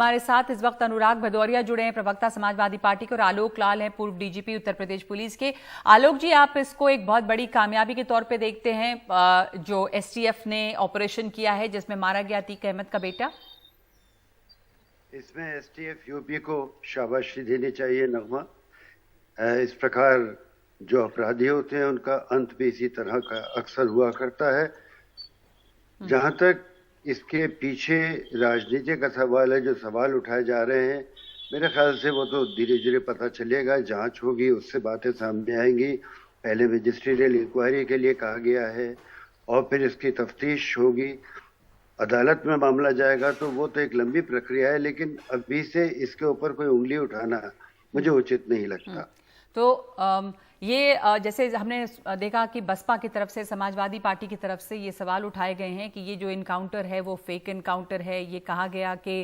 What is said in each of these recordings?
हमारे साथ इस वक्त अनुराग भदौरिया जुड़े हैं, प्रवक्ता समाजवादी पार्टी के, और आलोक लाल हैं, पूर्व डीजीपी उत्तर प्रदेश पुलिस के। आलोक जी, आप इसको एक बहुत बड़ी कामयाबी के तौर पे देखते हैं जो एसटीएफ ने ऑपरेशन किया है जिसमें मारा गया अतीक अहमद का बेटा? इसमें एसटीएफ यूपी को शाबाशी देनी चाहिए नगमा। इस प्रकार जो अपराधी होते हैं उनका अंत भी इसी तरह का अक्सर हुआ करता है। जहां तक इसके पीछे राजनीति का सवाल है, जो सवाल उठाए जा रहे हैं, मेरे ख्याल से वो तो धीरे धीरे पता चलेगा, जांच होगी, उससे बातें सामने आएंगी। पहले मजिस्ट्रियल इंक्वायरी के लिए कहा गया है और फिर इसकी तफ्तीश होगी, अदालत में मामला जाएगा, तो वो तो एक लंबी प्रक्रिया है। लेकिन अभी से इसके ऊपर कोई उंगली उठाना मुझे उचित नहीं लगता। तो ये जैसे हमने देखा कि बसपा की तरफ से, समाजवादी पार्टी की तरफ से ये सवाल उठाए गए हैं कि ये जो इनकाउंटर है वो फेक इनकाउंटर है। ये कहा गया कि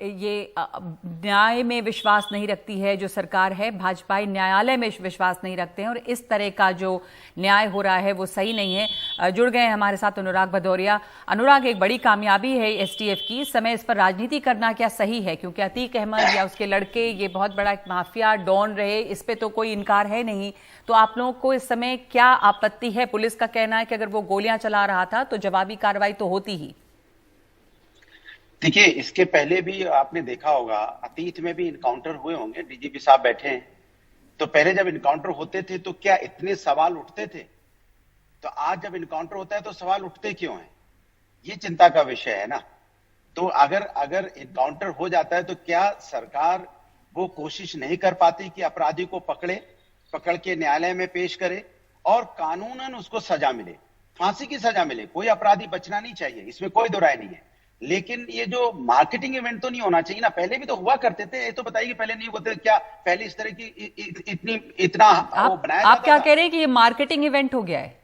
ये न्याय में विश्वास नहीं रखती है जो सरकार है, भाजपाई न्यायालय में विश्वास नहीं रखते हैं और इस तरह का जो न्याय हो रहा है वो सही नहीं है। जुड़ गए हैं हमारे साथ अनुराग भदौरिया। अनुराग, एक बड़ी कामयाबी है एसटीएफ की, इस समय इस पर राजनीति करना क्या सही है? क्योंकि अतीक अहमद या उसके लड़के ये बहुत बड़ा एक माफिया डॉन रहे, इस पे तो कोई इनकार है नहीं। तो आप लोगों को इस समय क्या आपत्ति है? पुलिस का कहना है कि अगर वो गोलियां चला रहा था तो जवाबी कार्रवाई तो होती ही। देखिए, इसके पहले भी आपने देखा होगा, अतीत में भी इनकाउंटर हुए होंगे। डीजीपी साहब बैठे हैं, तो पहले जब इनकाउंटर होते थे तो क्या इतने सवाल उठते थे? तो आज जब इनकाउंटर होता है तो सवाल उठते क्यों हैं? ये चिंता का विषय है ना। तो अगर इनकाउंटर हो जाता है तो क्या सरकार वो कोशिश नहीं कर पाती कि अपराधी को पकड़ के न्यायालय में पेश करे और कानूनन उसको सजा मिले, फांसी की सजा मिले? कोई अपराधी बचना नहीं चाहिए, इसमें कोई दो राय नहीं है। लेकिन ये जो मार्केटिंग इवेंट तो नहीं होना चाहिए ना। पहले भी तो हुआ करते थे, ये तो बताइए, पहले नहीं होते क्या? पहले इस तरह की इतना वो बनाया आप क्या कह रहे हैं कि ये मार्केटिंग इवेंट हो गया है?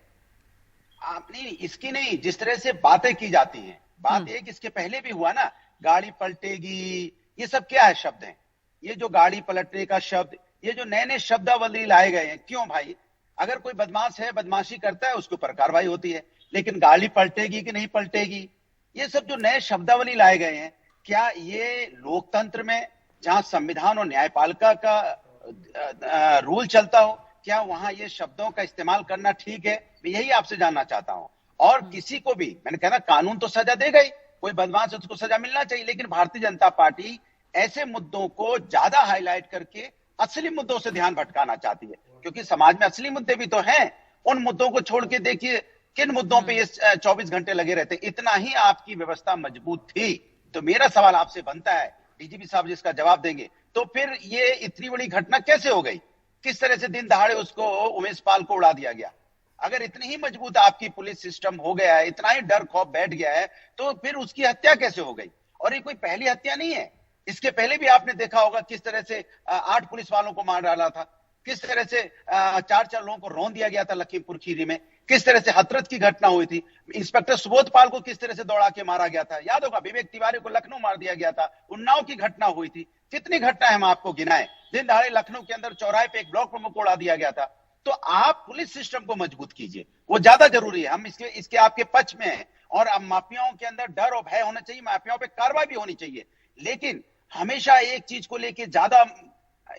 आप नहीं, इसकी नहीं, जिस तरह से बातें की जाती हैं। बात एक इसके पहले भी हुआ ना, गाड़ी पलटेगी, ये सब क्या है शब्द हैं? ये जो गाड़ी पलटने का शब्द, ये जो नए नए शब्दावली लाए गए हैं, क्यों भाई? अगर कोई बदमाश है, बदमाशी करता है, उसके ऊपर कार्रवाई होती है, लेकिन गाड़ी पलटेगी कि नहीं पलटेगी, ये सब जो नए शब्दावली लाए गए हैं, क्या ये लोकतंत्र में, जहां संविधान और न्यायपालिका का रूल चलता हो, क्या वहां ये शब्दों का इस्तेमाल करना ठीक है? मैं यही आपसे जानना चाहता हूं। और किसी को भी, मैंने कहा ना, कानून तो सजा देगा ही, कोई बदमाश है उसको सजा मिलना चाहिए, लेकिन भारतीय जनता पार्टी ऐसे मुद्दों को ज्यादा हाईलाइट करके असली मुद्दों से ध्यान भटकाना चाहती है, क्योंकि समाज में असली मुद्दे भी तो हैं। उन मुद्दों को छोड़ के देखिए किन मुद्दों पे ये 24 घंटे लगे रहते। इतना ही आपकी व्यवस्था मजबूत थी तो मेरा सवाल आपसे बनता है, डीजीपी साहब जिसका जवाब देंगे, तो फिर ये इतनी बड़ी घटना कैसे हो गई? किस तरह से दिन दहाड़े उसको, उमेश पाल को उड़ा दिया गया? अगर इतनी ही मजबूत आपकी पुलिस सिस्टम हो गया है, इतना ही डर खौफ बैठ गया है, तो फिर उसकी हत्या कैसे हो गई? और ये कोई पहली हत्या नहीं है, इसके पहले भी आपने देखा होगा किस तरह से 8 पुलिस वालों को मार डाला था, किस तरह से 4 लोगों को रौंद दिया गया था लखीमपुर खीरी में, किस तरह से हथरत की घटना हुई थी, इंस्पेक्टर सुबोध पाल को किस तरह से दौड़ा के मारा गया था, याद होगा, विवेक तिवारी को लखनऊ मार दिया गया था, उन्नाव की घटना हुई थी। कितनी घटनाएं हम आपको गिनाएं? दिन दहाड़े लखनऊ के अंदर चौराहे पे एक ब्लॉक प्रमुख को उड़ा दिया गया था। तो आप पुलिस सिस्टम को मजबूत कीजिए, वो ज्यादा जरूरी है। हम इसके आपके पक्ष में हैं, और अब माफियाओं के अंदर डर और भय होना चाहिए, माफियाओं पे कार्रवाई भी होनी चाहिए, लेकिन हमेशा एक चीज को लेके ज्यादा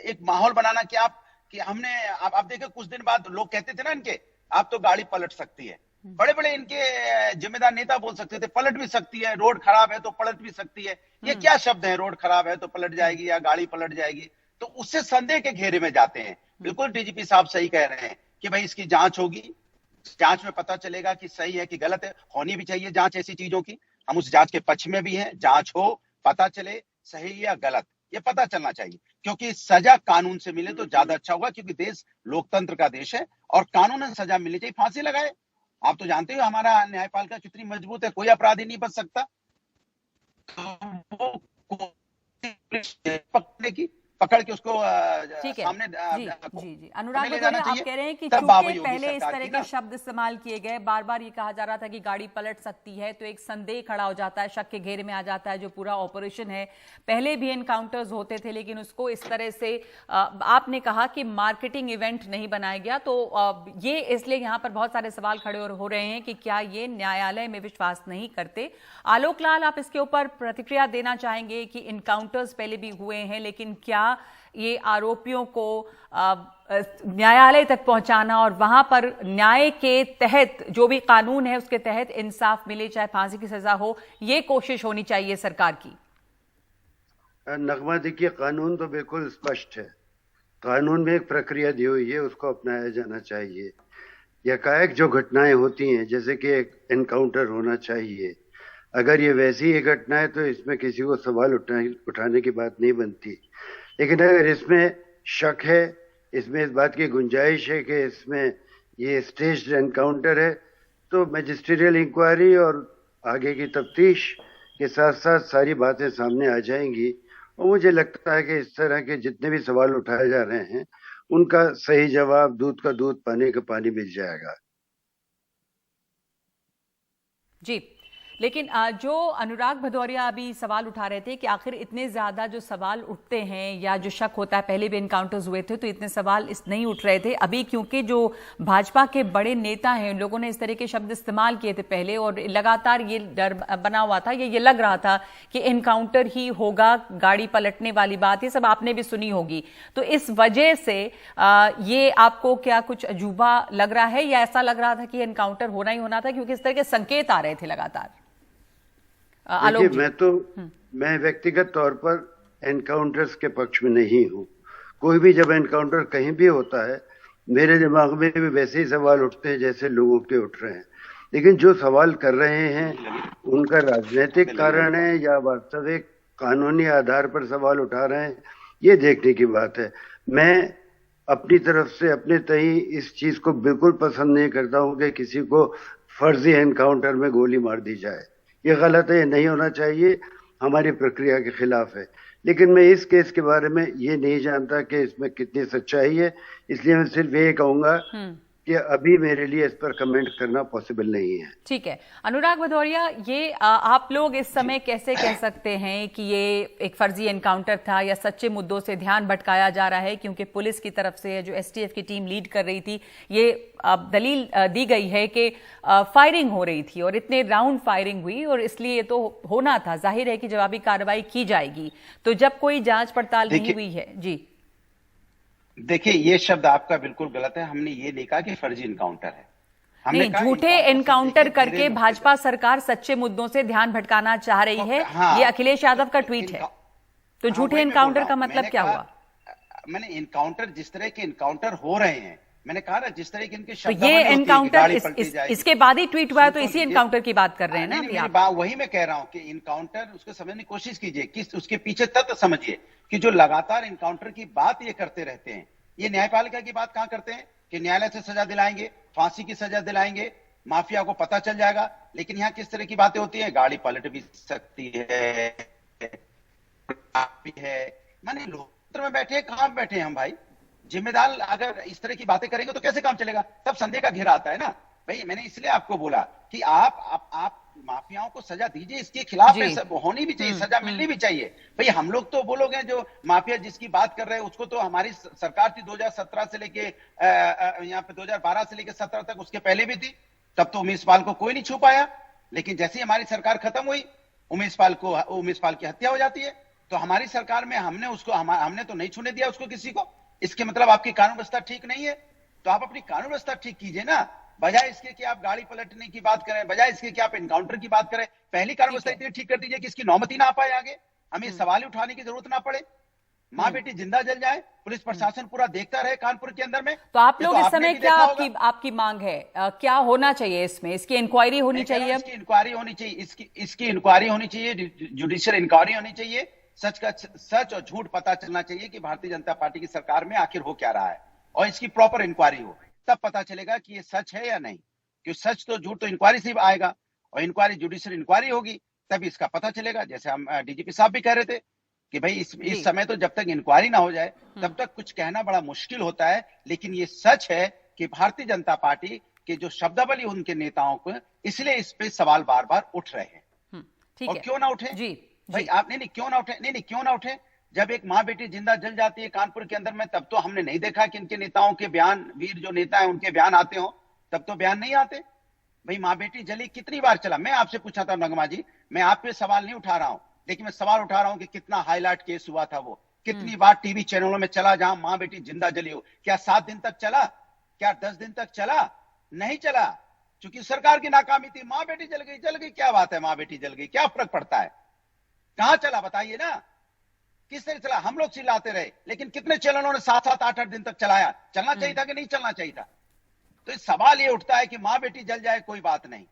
एक माहौल बनाना कि हमने, आप देखिए, कुछ दिन बाद लोग कहते थे ना इनके, आप तो गाड़ी पलट सकती है। बड़े बड़े इनके जिम्मेदार नेता बोल सकते थे, पलट भी सकती है, रोड खराब है तो पलट भी सकती है। ये क्या शब्द है, रोड खराब है तो पलट जाएगी या गाड़ी पलट जाएगी? तो उससे संदेह के घेरे में जाते हैं। बिल्कुल डीजीपी साहब सही कह रहे हैं कि भाई इसकी जांच होगी, जांच में पता चलेगा कि सही है कि गलत है। होनी भी चाहिए जांच ऐसी चीजों की, हम उस जांच के पक्ष में भी हैं। जांच हो, पता चले सही या गलत, ये पता चलना चाहिए, क्योंकि सजा कानून से मिले तो ज्यादा अच्छा होगा, क्योंकि देश लोकतंत्र का देश है और कानूनन सजा मिलनी चाहिए। फांसी लगाए, आप तो जानते हो हमारा न्यायपालिका कितनी मजबूत है, कोई अपराधी नहीं बच सकता। तो वो पकड़ने की पकड़ के उसको ठीक है। सामने जी अनुराग ले भदौरिया, जाना आप चाहिए। कह रहे हैं कि तब चूंकि बाबू योगी पहले इस सरकार तरह की के ना, शब्द इस्तेमाल किए गए, बार बार ये कहा जा रहा था कि गाड़ी पलट सकती है, तो एक संदेह खड़ा हो जाता है, शक के घेरे में आ जाता है जो पूरा ऑपरेशन है। पहले भी एनकाउंटर्स होते थे, लेकिन उसको इस तरह से आपने कहा कि मार्केटिंग इवेंट नहीं बनाया गया, तो ये इसलिए यहाँ पर बहुत सारे सवाल खड़े हो रहे हैं कि क्या ये न्यायालय में विश्वास नहीं करते। आलोक लाल, आप इसके ऊपर प्रतिक्रिया देना चाहेंगे कि इनकाउंटर्स पहले भी हुए हैं, लेकिन क्या ये आरोपियों को न्यायालय तक पहुंचाना और वहां पर न्याय के तहत जो भी कानून है उसके तहत इंसाफ मिले, चाहे फांसी की सजा हो, ये कोशिश होनी चाहिए सरकार की? नगमा, देखिए, कानून तो बिल्कुल स्पष्ट है। कानून में एक प्रक्रिया दी हुई है, उसको अपनाया जाना चाहिए। यकायक जो घटनाएं होती हैं, जैसे कि एक एनकाउंटर होना चाहिए, अगर ये वैसी ही घटना है तो इसमें किसी को सवाल उठाने की बात नहीं बनती। लेकिन अगर इसमें शक है, इसमें इस बात की गुंजाइश है कि इसमें ये स्टेज्ड एनकाउंटर है, तो मैजिस्ट्रियल इंक्वायरी और आगे की तफ्तीश के साथ साथ सारी बातें सामने आ जाएंगी। और मुझे लगता है कि इस तरह के जितने भी सवाल उठाए जा रहे हैं उनका सही जवाब दूध का दूध पानी का पानी मिल जाएगा। जी, लेकिन जो अनुराग भदौरिया अभी सवाल उठा रहे थे कि आखिर इतने ज्यादा जो सवाल उठते हैं या जो शक होता है, पहले भी एनकाउंटर्स हुए थे तो इतने सवाल नहीं उठ रहे थे। अभी क्योंकि जो भाजपा के बड़े नेता हैं उन लोगों ने इस तरह के शब्द इस्तेमाल किए थे पहले, और लगातार ये डर बना हुआ था, ये लग रहा था कि एनकाउंटर ही होगा, गाड़ी पलटने वाली बात, ये सब आपने भी सुनी होगी। तो इस वजह से ये आपको क्या कुछ अजूबा लग रहा है, या ऐसा लग रहा था कि एनकाउंटर होना ही होना था, क्योंकि इस तरह के संकेत आ रहे थे लगातार? देखिए, मैं व्यक्तिगत तौर पर एनकाउंटर्स के पक्ष में नहीं हूँ। कोई भी जब एनकाउंटर कहीं भी होता है, मेरे दिमाग में भी वैसे ही सवाल उठते हैं जैसे लोगों के उठ रहे हैं। लेकिन जो सवाल कर रहे हैं उनका राजनीतिक कारण है या वास्तविक कानूनी आधार पर सवाल उठा रहे हैं, ये देखने की बात है। मैं अपनी तरफ से अपने तई इस चीज को बिल्कुल पसंद नहीं करता हूँ कि किसी को फर्जी एनकाउंटर में गोली मार दी जाए। ये गलत है, ये नहीं होना चाहिए, हमारी प्रक्रिया के खिलाफ है। लेकिन मैं इस केस के बारे में ये नहीं जानता कि इसमें कितनी सच्चाई है, इसलिए मैं सिर्फ ये कहूंगा कि अभी मेरे लिए इस पर कमेंट करना पॉसिबल नहीं है। ठीक है अनुराग भदौरिया, ये आप लोग इस समय कैसे कह सकते हैं कि ये एक फर्जी एनकाउंटर था या सच्चे मुद्दों से ध्यान भटकाया जा रहा है? क्योंकि पुलिस की तरफ से जो एसटीएफ की टीम लीड कर रही थी, ये दलील दी गई है कि फायरिंग हो रही थी और इतने राउंड फायरिंग हुई, और इसलिए ये तो होना था, जाहिर है कि जवाबी कार्रवाई की जाएगी। तो जब कोई जांच पड़ताल नहीं हुई है। जी देखिए, ये शब्द आपका बिल्कुल गलत है। हमने ये नहीं कहा कि फर्जी एनकाउंटर है। हमने झूठे एनकाउंटर करके भाजपा सरकार सच्चे मुद्दों से ध्यान भटकाना चाह रही है। हाँ, ये अखिलेश यादव का ट्वीट है। तो झूठे एनकाउंटर का मतलब क्या हुआ? मैंने एनकाउंटर, जिस तरह के एनकाउंटर हो रहे हैं, मैंने कहा ना, जिस तरह के इनके शब्द, तो ये एनकाउंटर इसके बाद ही ट्वीट हुआ है, तो इसी एनकाउंटर की बात कर रहे हैं ना अभी आप? वही मैं कह रहा हूं कि एनकाउंटर उसको समझने की कोशिश कीजिए, किस उसके पीछे तथ्य समझिए कि जो लगातार एनकाउंटर की बात ये करते रहते हैं, ये न्यायपालिका की बात कहां करते हैं कि न्यायालय से सजा दिलाएंगे, फांसी की सजा दिलाएंगे, माफिया को पता चल जाएगा। लेकिन यहाँ किस तरह की बातें होती है? गाड़ी पलट भी सकती है, माने लोकतंत्र में बैठे, कहां बैठे हम भाई? जिम्मेदार अगर इस तरह की बातें करेंगे तो कैसे काम चलेगा? तब संदेह का घेरा आता है ना भाई। मैंने इसलिए आपको बोला कि आप माफियाओं को सजा दीजिए, इसके खिलाफ होनी भी चाहिए, सजा मिलनी भी चाहिए भाई। हम लोग तो वो लोग हैं जो माफिया जिसकी बात कर रहे हैं, उसको तो हमारी सरकार थी 2017 से लेके यहाँ पे 2012 से लेके 17 तक, उसके पहले भी थी, तब तो उमेश पाल को कोई नहीं छू पाया। लेकिन जैसे ही हमारी सरकार खत्म हुई, उमेश पाल की हत्या हो जाती है। तो हमारी सरकार में हमने तो नहीं छूने दिया उसको किसी को। इसके मतलब आपकी कानून व्यवस्था ठीक नहीं है, तो आप अपनी कानून व्यवस्था ठीक कीजिए ना, बजाय इसके कि आप गाड़ी पलटने की बात करें, बजाय इसके कि आप एनकाउंटर की बात करें। पहली कानून व्यवस्था इतनी ठीक कर दीजिए कि इसकी नौबती ना आ पाए, आगे हमें सवाल उठाने की जरूरत ना पड़े, माँ बेटी जिंदा जल जाए, पुलिस प्रशासन पूरा देखता रहे कानपुर के अंदर में। तो आप लोग इस समय क्या आपकी मांग है? क्या होना चाहिए इसमें? इसकी इंक्वायरी होनी चाहिए, इसकी इंक्वायरी होनी चाहिए, इसकी इंक्वायरी होनी चाहिए, जुडिशियल इंक्वायरी होनी चाहिए। सच और झूठ पता चलना चाहिए कि भारतीय जनता पार्टी की सरकार में आखिर हो क्या रहा है, और इसकी प्रॉपर इंक्वायरी हो, तब पता चलेगा कि ये सच है या नहीं। क्योंकि सच तो झूठ तो इंक्वायरी से आएगा, और इंक्वायरी जुडिशियल इंक्वायरी होगी, तब इसका पता चलेगा। जैसे हम डीजीपी साहब भी कह रहे थे कि भाई इस समय तो जब तक इंक्वायरी ना हो जाए तब तक कुछ कहना बड़ा मुश्किल होता है। लेकिन ये सच है कि भारतीय जनता पार्टी के जो शब्दावली उनके नेताओं को, इसलिए इस पे सवाल बार बार उठ रहे हैं। ठीक और है। क्यों ना उठे जी भाई, आप नहीं क्यों ना उठे, नहीं क्यों ना उठे। जब एक माँ बेटी जिंदा जल जाती है कानपुर के अंदर में, तब तो हमने नहीं देखा कि इनके नेताओं के बयान, वीर जो नेता है उनके बयान आते हो, तब तो बयान नहीं आते। भाई माँ बेटी जली कितनी बार चला, मैं आपसे पूछा था नगमा जी, मैं आप पे सवाल नहीं उठा रहा हूं, लेकिन मैं सवाल उठा रहा हूं कि कितना हाईलाइट केस हुआ था वो, कितनी बार टीवी चैनलों में चला जहां माँ बेटी जिंदा जली हो। क्या 7 दिन तक चला? क्या 10 दिन तक चला? नहीं चला, क्योंकि सरकार की नाकामी थी। माँ बेटी जल गई, क्या बात है, माँ बेटी जल गई, क्या फर्क पड़ता है? कहां चला बताइए ना, किस तरह चला? हम लोग चिल्लाते रहे, लेकिन कितने चैनलों ने 7-7, 8-8 दिन तक चलाया? चलना चाहिए था कि नहीं चलना चाहिए था? तो सवाल ये उठता है कि माँ बेटी जल जाए कोई बात नहीं,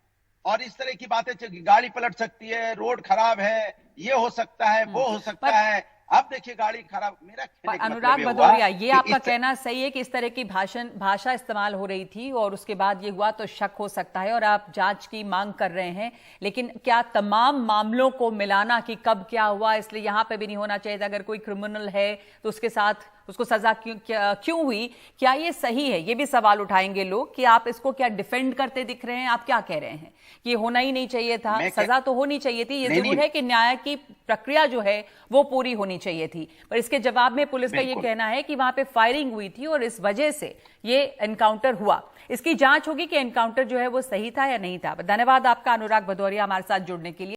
और इस तरह की बातें, गाड़ी पलट सकती है, रोड खराब है, ये हो सकता है, वो हो सकता है। अब देखिए गाड़ी खराब, मेरा अनुराग भदौरिया, ये आपका कहना सही है कि इस तरह की भाषा इस्तेमाल हो रही थी और उसके बाद ये हुआ तो शक हो सकता है और आप जांच की मांग कर रहे हैं, लेकिन क्या तमाम मामलों को मिलाना कि कब क्या हुआ, इसलिए यहां पे भी नहीं होना चाहिए था? अगर कोई क्रिमिनल है तो उसके साथ उसको सजा क्यों हुई? क्या ये सही है? ये भी सवाल उठाएंगे लोग कि आप इसको क्या डिफेंड करते दिख रहे हैं? आप क्या कह रहे हैं कि ये होना ही नहीं चाहिए था, सजा तो होनी चाहिए थी? ये जरूर है कि न्याय की प्रक्रिया जो है वो पूरी होनी चाहिए थी, पर इसके जवाब में पुलिस का ये कहना है कि वहां पे फायरिंग हुई थी और इस वजह से ये एनकाउंटर हुआ। इसकी जांच होगी कि एनकाउंटर जो है वो सही था या नहीं था। धन्यवाद आपका अनुराग भदौरिया हमारे साथ जुड़ने के लिए।